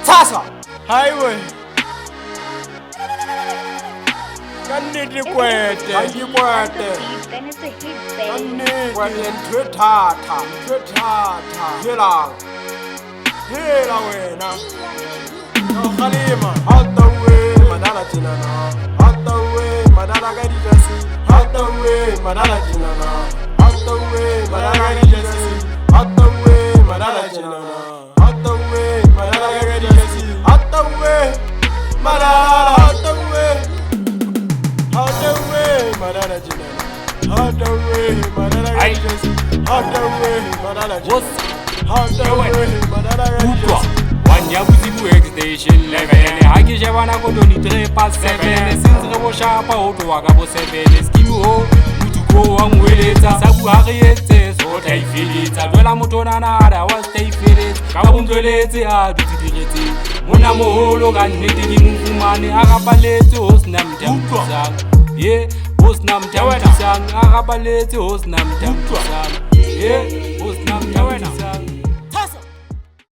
Tasa highway kaniti kwete angikwete Then it's a hit, baby. kaniti kwete twethatha hela wena Khalima Hautaweng madala jinana Hautaweng madala ga dijasi Hautaweng madala jinana Hautaweng madala ga dijasi Hautaweng madala jinana Hautaweng madala ga dijasi Hautaweng madala Hautaweng madala jinana Hautaweng madala ga dijasi Hautaweng madala jinana Hautaweng madala ga dijasi Ya buzibu extension level haki jabana ko doni 3/7 since re bo shapa ho tloa ka bo 7 skimu ho mutuko wa ngweletsa sa bua re etse so tai feletsa dwela motona na ada wa stay feletsa ka bontsweletse a dutsidiretse mona moholo ka nnete di mfumane a rapaletse ho sna mtamtsang ho sna mtamtsang a rapaletse ho sna mtamtsang